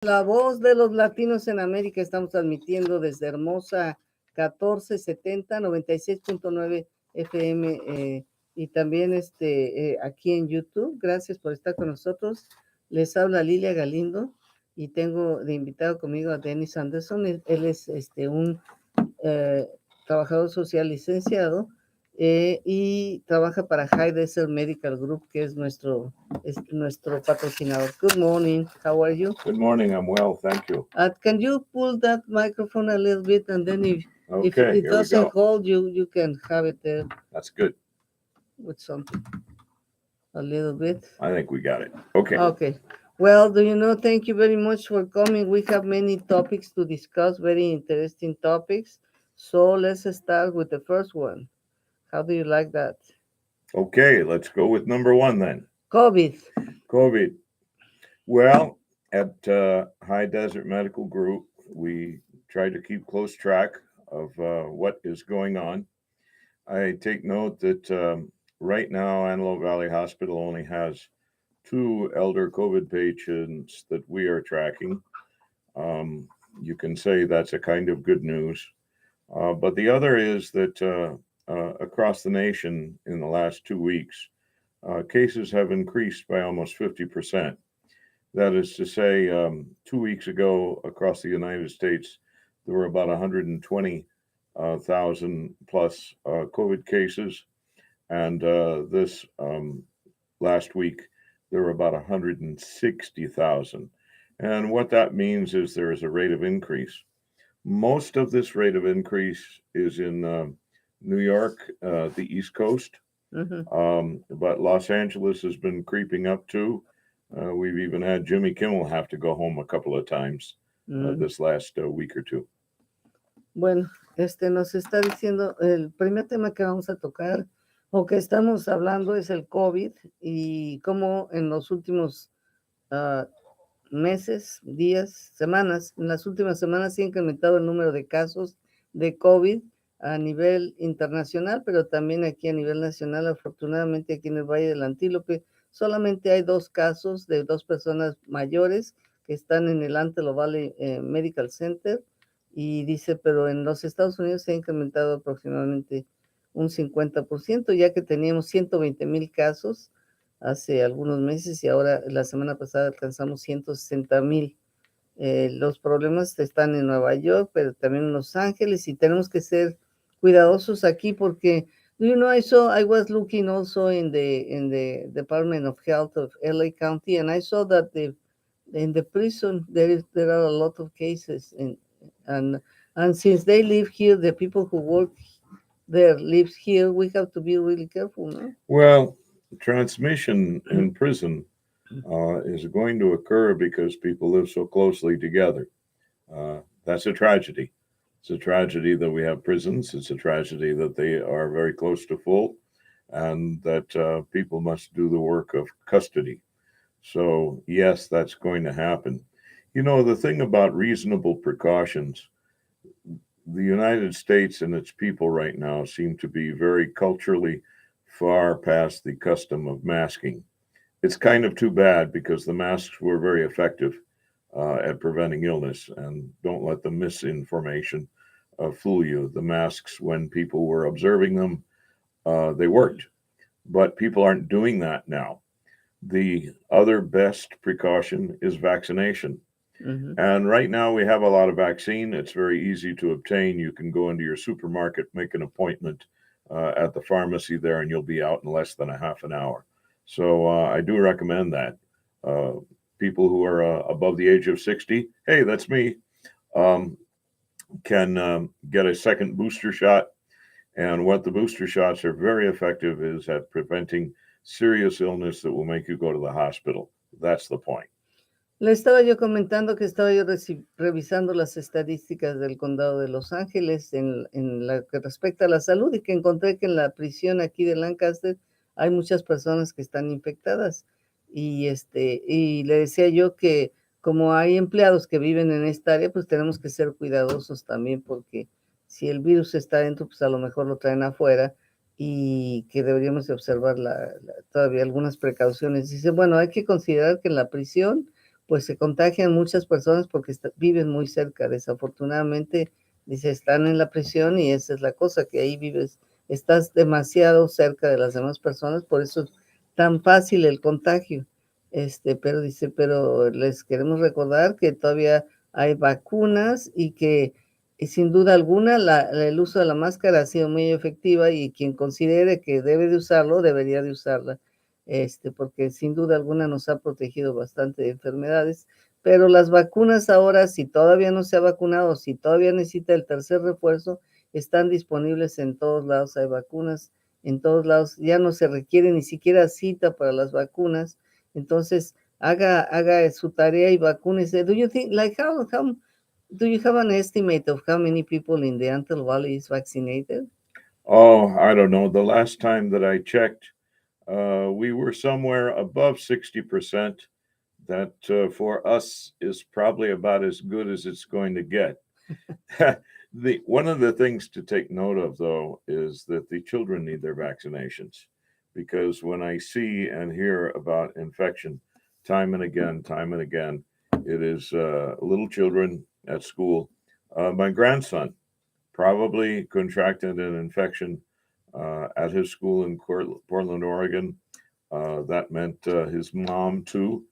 La voz de los latinos en América, estamos transmitiendo desde Hermosa 1470, 96.9 FM y también aquí en YouTube. Gracias por estar con nosotros. Les habla Lilia Galindo y tengo de invitado conmigo a Dennis Anderson. Él es un trabajador social licenciado y trabaja para High Desert Medical Group, que es nuestro patrocinador. Good morning. How are you? Good morning. I'm well, thank you. Can you pull that microphone a little bit, and then if Okay, it doesn't hold, you can have it there. That's good. With something. A little bit. I think we got it. Okay. Okay. Well, thank you very much for coming. We have many topics to discuss, very interesting topics. So let's start with the first one. How do you like that? Okay, let's go with number one then. COVID. Well, at High Desert Medical Group, we try to keep close track of what is going on. I take note that right now, Antelope Valley Hospital only has 2 elder COVID patients that we are tracking. You can say that's a kind of good news. But the other is that across the nation in the last 2 weeks, cases have increased by almost 50%. That is to say, 2 weeks ago across the United States, there were about 120,000 plus COVID cases. And this last week, there were about 160,000. And what that means is there is a rate of increase. Most of this rate of increase is in New York, the East Coast. Mm-hmm. But Los Angeles has been creeping up too. We've even had Jimmy Kimmel have to go home a couple of times this last week or two. Bueno, nos está diciendo, el primer tema que vamos a tocar o que estamos hablando es el COVID y cómo en los últimos meses, días, semanas, en las últimas semanas se ha incrementado el número de casos de COVID a nivel internacional, pero también aquí a nivel nacional. Afortunadamente aquí en el Valle del Antílope solamente hay 2 casos de 2 personas mayores que están en el Antelope Valley Medical Center, y dice, pero en los Estados Unidos se ha incrementado aproximadamente un 50%, ya que teníamos 120,000 casos hace algunos meses y ahora la semana pasada alcanzamos 160,000. Los problemas están en Nueva York, pero también en Los Ángeles, y tenemos que ser cuidadosos aquí porque, I was looking also in the Department of Health of LA County, and I saw that in the prison there are a lot of cases, and since they live here, the people who work there lives here, we have to be really careful, no? Well, transmission in prison is going to occur because people live so closely together. That's a tragedy. It's a tragedy that we have prisons. It's a tragedy that they are very close to full, and that people must do the work of custody. So, yes, that's going to happen. The thing about reasonable precautions, the United States and its people right now seem to be very culturally far past the custom of masking. It's kind of too bad because the masks were very effective at preventing illness, and don't let the misinformation fool you. The masks, when people were observing them, they worked, but people aren't doing that now. The other best precaution is vaccination. Mm-hmm. And right now we have a lot of vaccine. It's very easy to obtain. You can go into your supermarket, make an appointment at the pharmacy there, and you'll be out in less than a half an hour. So I do recommend that. People who are above the age of 60, hey, that's me, can get a second booster shot. And what the booster shots are very effective is at preventing serious illness that will make you go to the hospital. That's the point. Le estaba yo comentando que estaba yo revisando las estadísticas del condado de Los Ángeles en lo que respecta a la salud, y que encontré que en la prisión aquí de Lancaster hay muchas personas que están infectadas, y le decía yo que como hay empleados que viven en esta área, pues tenemos que ser cuidadosos también, porque si el virus está dentro, pues a lo mejor lo traen afuera, y que deberíamos de observar todavía algunas precauciones. Dice, bueno, hay que considerar que en la prisión pues se contagian muchas personas porque viven muy cerca. Desafortunadamente, dice, están en la prisión y esa es la cosa, que ahí vives, estás demasiado cerca de las demás personas, por eso es tan fácil el contagio. Pero dice, pero les queremos recordar que todavía hay vacunas y que sin duda alguna el uso de la máscara ha sido muy efectiva y quien considere que debe de usarlo, debería de usarla, porque sin duda alguna nos ha protegido bastante de enfermedades. Pero las vacunas ahora, si todavía no se ha vacunado, si todavía necesita el tercer refuerzo, están disponibles en todos lados, hay vacunas en todos lados, ya no se requiere ni siquiera cita para las vacunas, entonces haga su tarea y vacúnese. Do you think, like, how do you have an estimate of how many people in the Antelope Valley is vaccinated? Oh, I don't know. The last time that I checked, we were somewhere above 60%. That for us is probably about as good as it's going to get. The one of the things to take note of, though, is that the children need their vaccinations, because when I see and hear about infection time and again, it is little children at school. My grandson probably contracted an infection at his school in Portland, Oregon. That meant his mom too,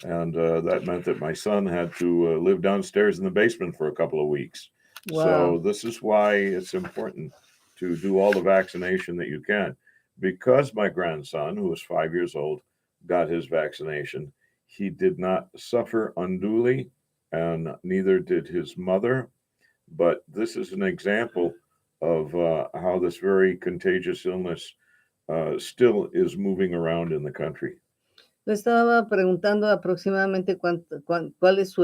and that meant that my son had to live downstairs in the basement for a couple of weeks. Wow. So this is why it's important to do all the vaccination that you can. Because my grandson, who was 5 years old, got his vaccination, he did not suffer unduly, and neither did his mother. But this is an example of how this very contagious illness still is moving around in the country. Le estaba preguntando aproximadamente cuál es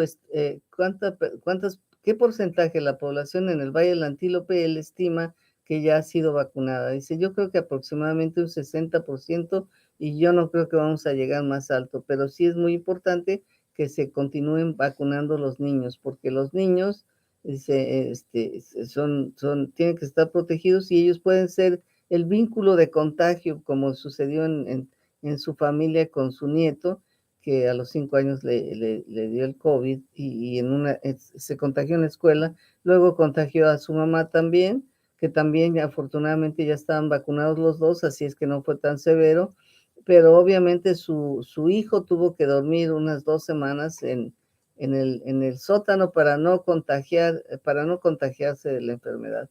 qué porcentaje de la población en el Valle del Antílope él estima que ya ha sido vacunada. Dice, yo creo que aproximadamente un 60% y yo no creo que vamos a llegar más alto, pero sí es muy importante que se continúen vacunando los niños, porque los niños, dice, tienen que estar protegidos y ellos pueden ser el vínculo de contagio, como sucedió en su familia con su nieto, que a los 5 años le dio el COVID y se contagió en la escuela, luego contagió a su mamá también, que también afortunadamente ya estaban vacunados los dos, así es que no fue tan severo, pero obviamente su hijo tuvo que dormir unas 2 semanas en el sótano para no contagiarse de la enfermedad.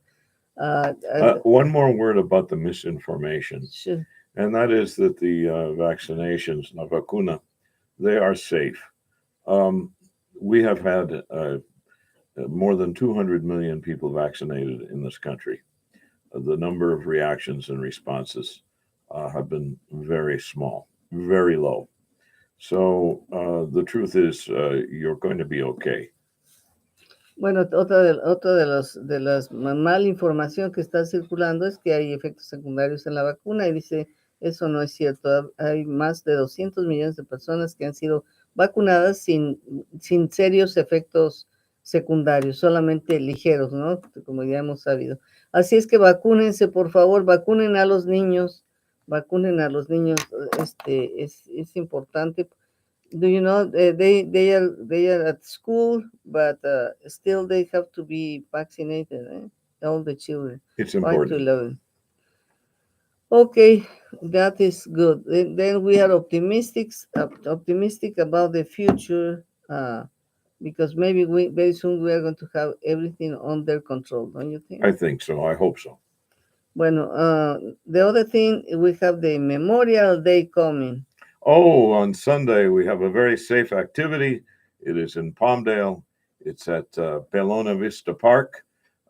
One more word about the misinformation. Sure. And that is that the vaccinations, la vacuna, they are safe. We have had more than 200 million people vaccinated in this country. The number of reactions and responses have been very small, very low. So the truth is, you're going to be okay. Bueno, otra de las mala información que está circulando es que hay efectos secundarios en la vacuna y dice, eso no es cierto. Hay más de 200 millones de personas que han sido vacunadas sin serios efectos secundarios, solamente ligeros, ¿no? Como ya hemos sabido. Así es que vacúnense, por favor, vacunen a los niños, es importante. Do you know they are at school, but still they have to be vaccinated, all the children, It's 5 to important. 11. Okay, that is good. Then we are optimistic about the future, because maybe very soon we are going to have everything under control, don't you think? I think so. I hope so. Bueno, the other thing, we have the Memorial Day coming. Oh, on Sunday, we have a very safe activity. It is in Palmdale. It's at Pelona Vista Park.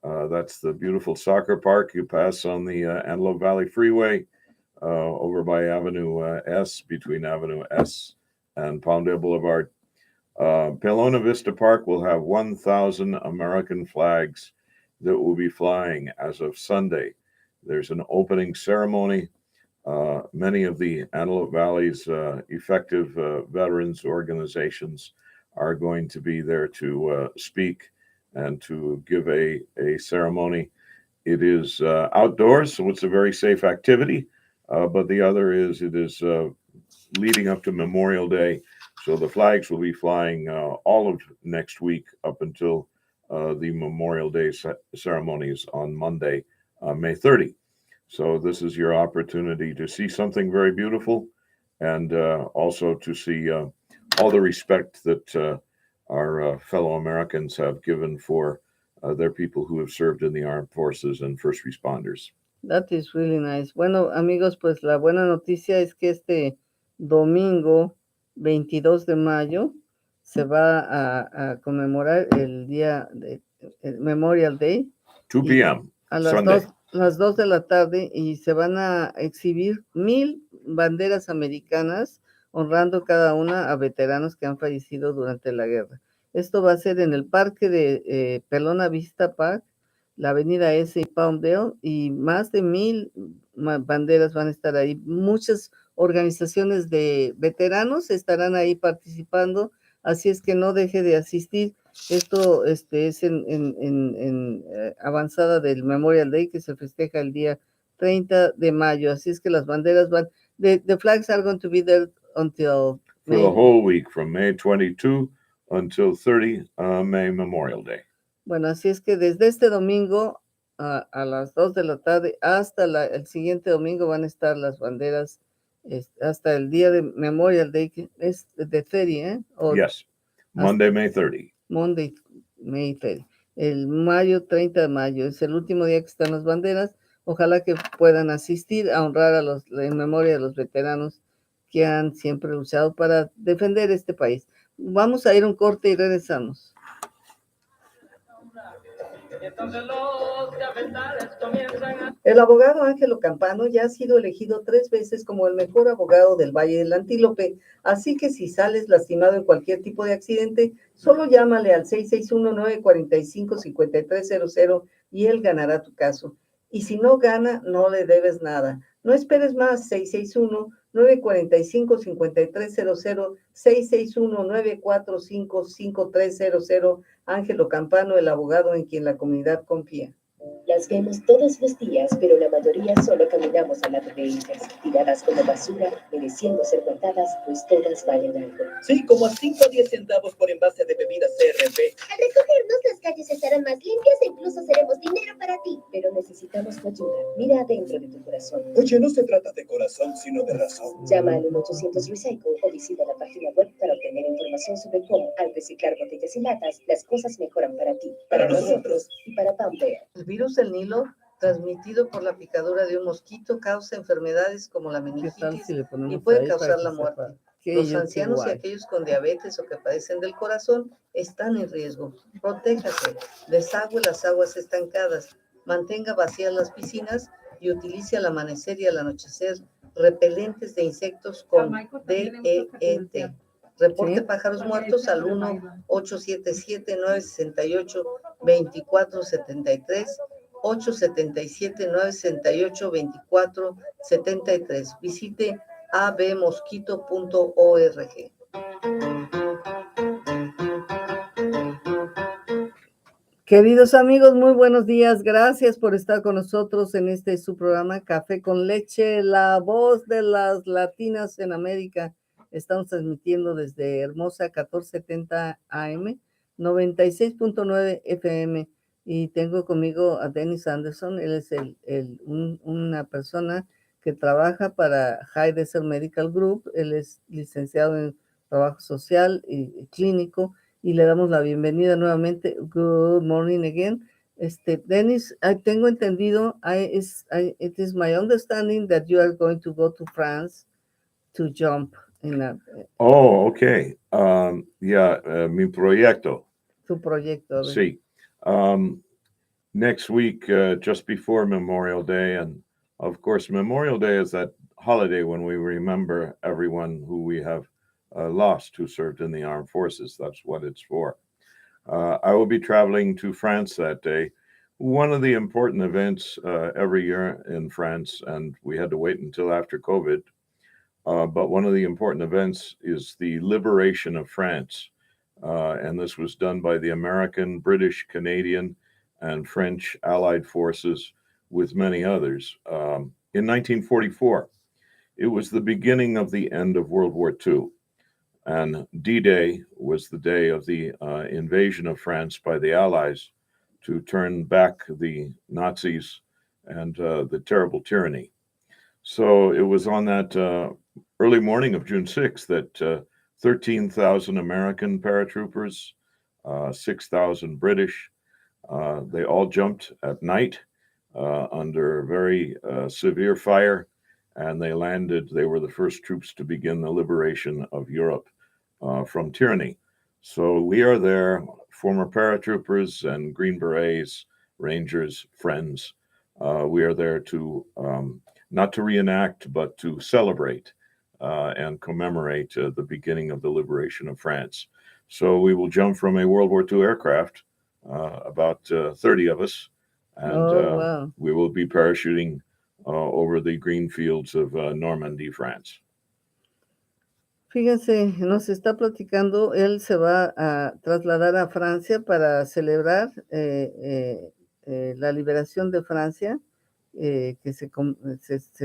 That's the beautiful soccer park you pass on the Antelope Valley Freeway over by Avenue S, between Avenue S and Palmdale Boulevard. Pelona Vista Park will have 1,000 American flags that will be flying as of Sunday. There's an opening ceremony. Many of the Antelope Valley's effective veterans organizations are going to be there to speak and to give a ceremony. It is outdoors, so it's a very safe activity. But the other is it is leading up to Memorial Day. So the flags will be flying all of next week up until the Memorial Day ceremonies on Monday, May 30. So this is your opportunity to see something very beautiful, and also to see all the respect that our fellow Americans have given for their people who have served in the armed forces and first responders. That is really nice. Bueno, amigos, pues la buena noticia es que este domingo 22 de mayo se va a conmemorar el día de el Memorial Day 2 p.m. a las Sunday. las 2 de la tarde, y se van a exhibir 1000 banderas americanas honrando cada una a veteranos que han fallecido durante la guerra. Esto va a ser en el parque de Pelona Vista Park, la avenida S y Palmdale, y más de 1000 banderas van a estar ahí. Muchas organizaciones de veteranos estarán ahí participando, así es que no deje de asistir. Esto es en avanzada del Memorial Day, que se festeja el día 30 de mayo, así es que las banderas van, the flags are going to be there until For the whole week, from May 22 until 30, May Memorial Day. Bueno, así es que desde este domingo a las 2 de la tarde hasta el siguiente domingo van a estar las banderas, hasta el día de Memorial Day, que es de 30, ¿eh? Yes, Monday, May 30. Monday, May 30. El mayo 30 de mayo es el último día que están las banderas. Ojalá que puedan asistir a honrar en memoria de los veteranos que han siempre luchado para defender este país. Vamos a ir a un corte y regresamos. El abogado Ángelo Campano ya ha sido elegido 3 veces como el mejor abogado del Valle del Antílope, así que si sales lastimado en cualquier tipo de accidente, solo llámale al 661-945-5300 y él ganará tu caso. Y si no gana, no le debes nada. No esperes más, 661-945-5300, 661-945-5300. Ángelo Campano, el abogado en quien la comunidad confía. Las vemos todos los días, pero la mayoría solo caminamos al lado de ellas, tiradas como basura, mereciendo ser contadas, pues todas valen algo. Sí, como a 5 a 10 centavos por envase de bebidas CRB. Al recogernos, las calles estarán más limpias e incluso seremos dinero para ti. Pero necesitamos tu ayuda. Mira adentro de tu corazón. Oye, no se trata de corazón, sino de razón. Llama al 1-800 Recycle o visita la página web para obtener información sobre cómo, al reciclar botellas y latas, las cosas mejoran para ti, para nosotros y para Pamper. El virus del Nilo, transmitido por la picadura de un mosquito, causa enfermedades como la meningitis y puede causar la muerte. Los ancianos y aquellos con diabetes o que padecen del corazón están en riesgo. Protéjase, desagüe las aguas estancadas, mantenga vacías las piscinas y utilice al amanecer y al anochecer repelentes de insectos con DEET. Reporte pájaros muertos al 1-877-968-2473, 877-968-2473. Visite abmosquito.org. Queridos amigos, muy buenos días. Gracias por estar con nosotros en su programa Café con Leche, la voz de las latinas en América. Estamos transmitiendo desde hermosa 1470 AM, 96.9 FM, y tengo conmigo a Dennis Anderson. Él es una persona que trabaja para High Desert Medical Group. Él es licenciado en trabajo social y clínico, y le damos la bienvenida nuevamente. Good morning again. Dennis, tengo entendido, it is my understanding that you are going to go to France to jump in a... Oh, okay. Mi proyecto. Tu proyecto. Sí. Next week, just before Memorial Day, and of course, Memorial Day is that holiday when we remember everyone who we have lost who served in the armed forces. That's what it's for. I will be traveling to France that day. One of the important events every year in France, and we had to wait until after COVID, but one of the important events is the liberation of France. And this was done by the American, British, Canadian, and French Allied forces with many others in 1944. It was the beginning of the end of World War II. And D-Day was the day of the invasion of France by the Allies to turn back the Nazis and the terrible tyranny. So it was on that early morning of June 6th that 13,000 American paratroopers, 6,000 British, they all jumped at night under very severe fire, and they landed. They were the first troops to begin the liberation of Europe from tyranny. So we are there, former paratroopers and Green Berets, Rangers, friends. We are there to not to reenact, but to celebrate and commemorate the beginning of the liberation of France. So we will jump from a World War II aircraft, about 30 of us, and Wow. we will be parachuting over the green fields of Normandy, France. Fíjense, nos está platicando, él se va a trasladar a Francia para celebrar la liberación de Francia, que se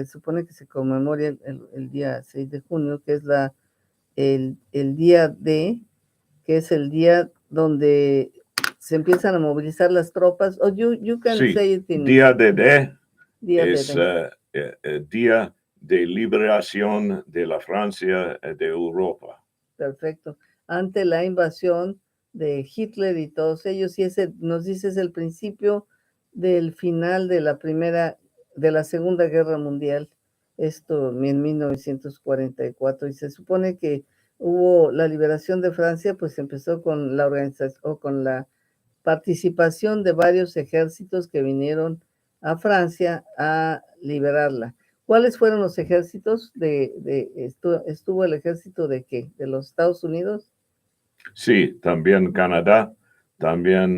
supone que se conmemora el día 6 de junio, que es el día D, que es el día donde se empiezan a movilizar las tropas. Oh, you can Sí, say it in Día de D Día de es D. Día de Liberación de la Francia de Europa. Perfecto. Ante la invasión de Hitler y todos ellos, y ese nos dice es el principio del final de la Segunda Guerra Mundial, esto en 1944, y se supone que hubo la liberación de Francia, pues empezó con la organización o con la participación de varios ejércitos que vinieron a Francia a liberarla. ¿Cuáles fueron los ejércitos estuvo el ejército de qué? ¿De los Estados Unidos? Sí, también Canadá, también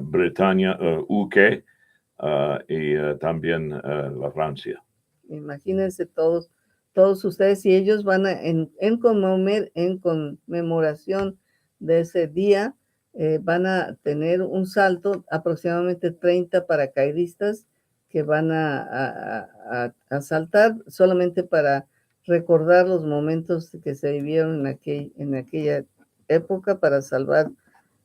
Bretaña, UK, y también la Francia. Imagínense todos ustedes, y ellos van en conmemoración de ese día, van a tener un salto, aproximadamente 30 paracaidistas que van a saltar solamente para recordar los momentos que se vivieron en aquella época para salvar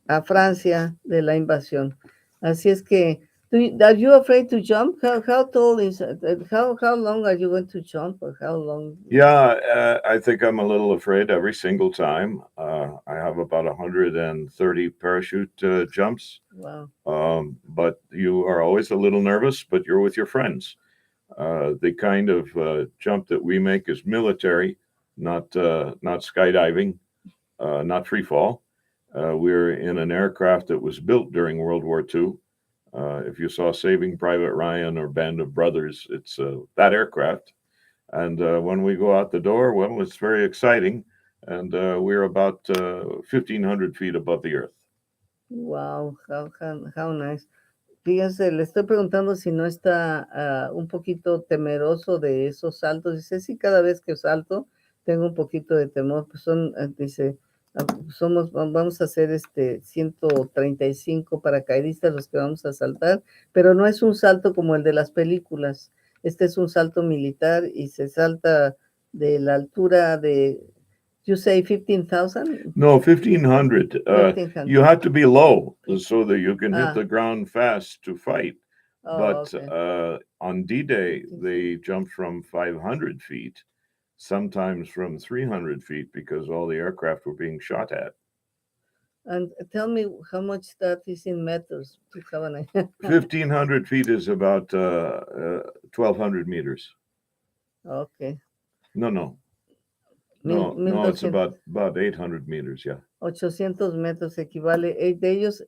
a Francia de la invasión. Así es que, are you afraid to jump? How tall is how long are you going to jump, or how long? Yeah, I think I'm a little afraid every single time. I have about 130 parachute jumps. Wow. But you are always a little nervous, but you're with your friends. The kind of jump that we make is military, not skydiving, not free fall. We're in an aircraft that was built during World War II. If you saw Saving Private Ryan or Band of Brothers, it's that aircraft. And when we go out the door, well, it's very exciting. And we're about 1,500 feet above the earth. Wow, how nice. Fíjense, le estoy preguntando si no está un poquito temeroso de esos saltos. Dice, sí, cada vez que salto tengo un poquito de temor. Pues dice, vamos a hacer 135 paracaidistas los que vamos a saltar, pero no es un salto como el de las películas. Este es un salto militar y se salta de la altura de, you say 15,000? No, 1,500. 1,500. You have to be low so that you can hit the ground fast to fight. Oh, But okay. on D-Day, they jumped from 500 feet, sometimes from 300 feet, because all the aircraft were being shot at. And tell me how much that is in meters to have an idea. 1,500 feet is about 1,200 meters. Okay. No, Mil it's 1200. about 800 meters, yeah. 800 metros equivale. De ellos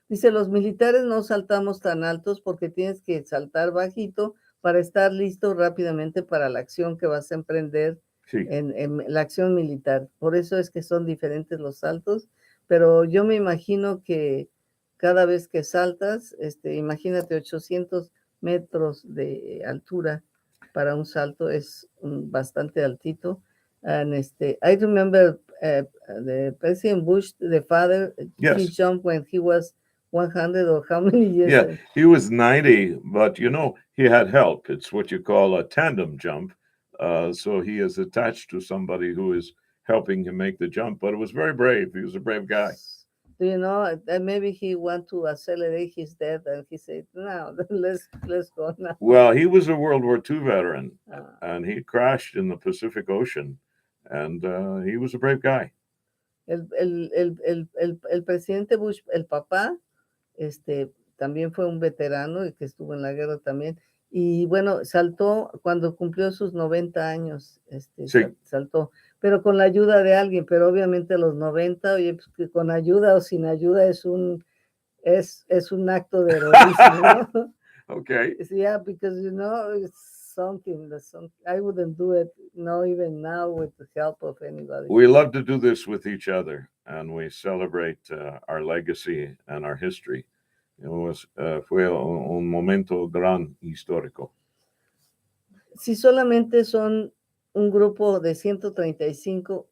dice, los militares no saltamos tan altos porque tienes que saltar bajito para estar listo rápidamente para la acción que vas a emprender Sí. en la acción militar. Por eso es que son diferentes los saltos, pero yo me imagino que cada vez que saltas, imagínate 800 metros de altura para un salto, es bastante altito. And I remember the President Bush, the father, Yes. he jumped when he was 100 or how many years? Yeah, he was 90, but he had help. It's what you call a tandem jump. So he is attached to somebody who is helping him make the jump, but it was very brave. He was a brave guy. Do you know that maybe he want to accelerate his death and he said, no, let's go now. Well, he was a World War II veteran, Ah. and he crashed in the Pacific Ocean, and he was a brave guy. El presidente Bush, el papá, también fue un veterano y que estuvo en la guerra también. Y bueno, saltó cuando cumplió sus 90 años, Sí. saltó, pero con la ayuda de alguien, pero obviamente a los 90, oye, pues que con ayuda o sin ayuda es un acto de heroísmo, ¿no? Okay. Yeah, because it's something I wouldn't do it, not even now with the help of anybody. We love to do this with each other, and we celebrate our legacy and our history. Fue un momento gran histórico. Si solamente son un grupo de 135,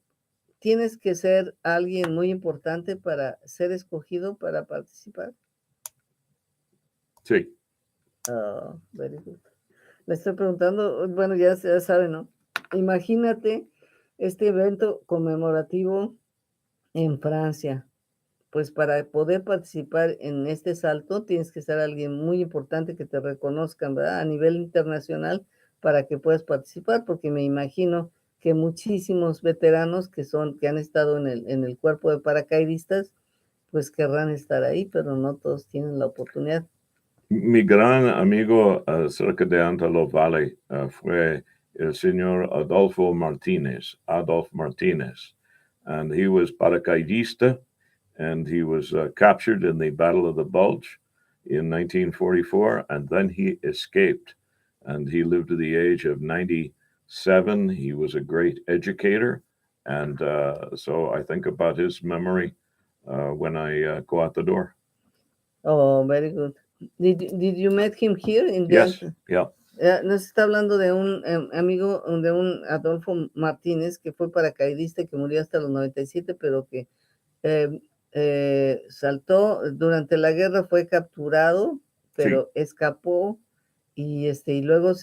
tienes que ser alguien muy importante para ser escogido para participar. Sí. Very good. Le estoy preguntando, bueno, ya saben, ¿no? Imagínate este evento conmemorativo en Francia. Pues para poder participar en este salto tienes que ser alguien muy importante que te reconozcan, ¿verdad? A nivel internacional para que puedas participar, porque me imagino que muchísimos veteranos que han estado en el cuerpo de paracaidistas, pues querrán estar ahí, pero no todos tienen la oportunidad. Mi gran amigo cerca de Antelope Valley fue el señor Adolf Martinez, and he was paracaidista, and he was captured in the Battle of the Bulge in 1944, and then he escaped, and he lived to the age of 97. He was a great educator, and so I think about his memory when I go out the door. Oh, very good. Did you meet him here in the Yes, yeah. Nos está hablando de un amigo, de un Adolfo Martínez, que fue paracaidista y que murió hasta los 97, pero que saltó durante la guerra, fue capturado, pero escapó y luego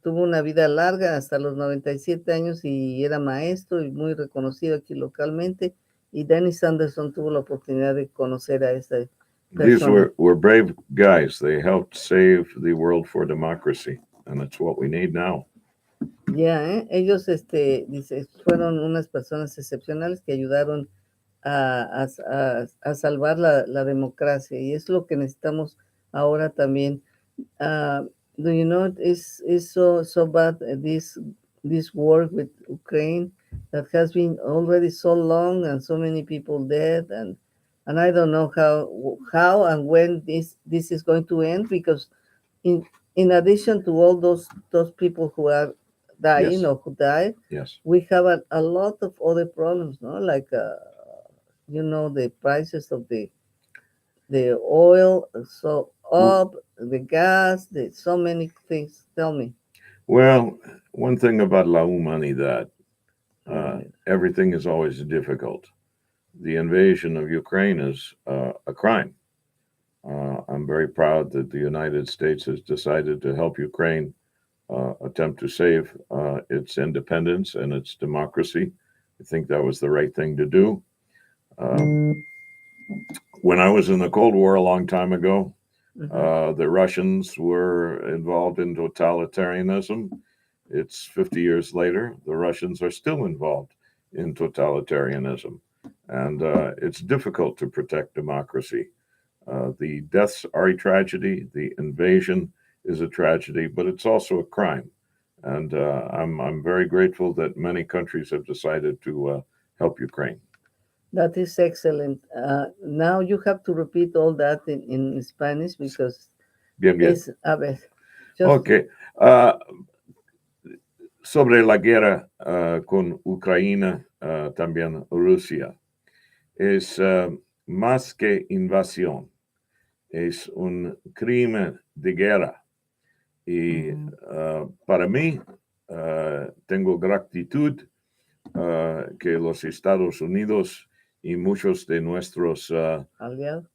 tuvo una vida larga hasta los 97 años y era maestro y muy reconocido aquí localmente. Y Dennis Anderson tuvo la oportunidad de conocer a esta These were brave guys. They helped save the world for democracy, and it's what we need now. Ellos dice, fueron unas personas excepcionales que ayudaron a salvar la democracia, y es lo que necesitamos ahora también. Do you know, it's so bad, this war with Ukraine that has been already so long and so many people dead, and I don't know how and when this is going to end, because in addition to all those people who are dying, Yes. or who died, Yes. we have a lot of other problems, no? Like the prices of the oil so up, the gas, so many things. Tell me. Well, one thing about la humanidad, everything is always difficult. The invasion of Ukraine is a crime. I'm very proud that the United States has decided to help Ukraine attempt to save its independence and its democracy. I think that was the right thing to do. When I was in the Cold War a long time ago, the Russians were involved in totalitarianism. It's 50 years later. The Russians are still involved in totalitarianism. And it's difficult to protect democracy. The deaths are a tragedy. The invasion is a tragedy, but it's also a crime. And I'm very grateful that many countries have decided to help Ukraine. That is excellent. Now you have to repeat all that in Spanish, because Bien. a ver. Okay. Sobre la guerra con Ucrania, también Rusia, es más que invasión, es un crimen de guerra. Y para mí, tengo gratitud que los Estados Unidos y muchos de nuestros aliados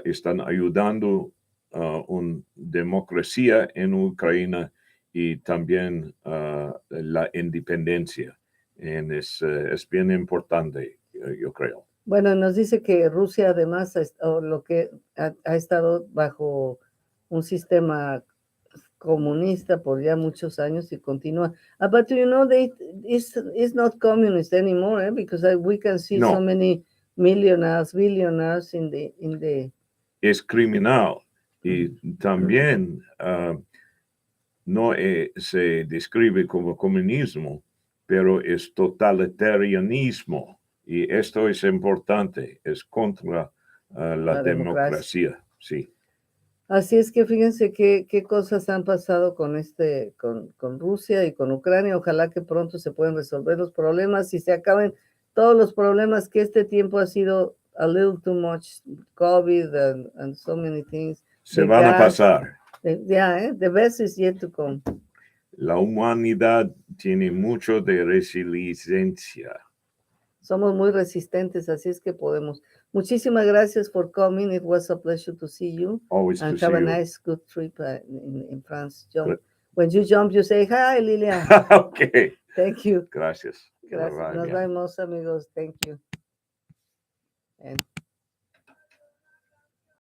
están ayudando una democracia en Ucrania y también la independencia. y es bien importante, yo creo. Bueno, nos dice que Rusia además ha estado bajo un sistema comunista por ya muchos años y continúa. But you know, it's not communist anymore, because we can see No. so many millionaires, billionaires in the. Es criminal y también no se describe como comunismo, pero es totalitarianismo. Y esto es importante, es contra la democracia. Sí. Así es que fíjense qué cosas han pasado con con Rusia y con Ucrania. Ojalá que pronto se puedan resolver los problemas y se acaben todos los problemas que este tiempo ha sido a little too much, COVID and so many things. Se van a pasar. The best is yet to come. La humanidad tiene mucho de resiliencia. Somos muy resistentes, así es que podemos. Muchísimas gracias for coming. It was a pleasure to see you. Always And to have see a you. nice, good trip in France. When you jump, you say, hi, Lilia. Okay. Thank you. Gracias. Gracias. Nos vemos, amigos. Thank you. And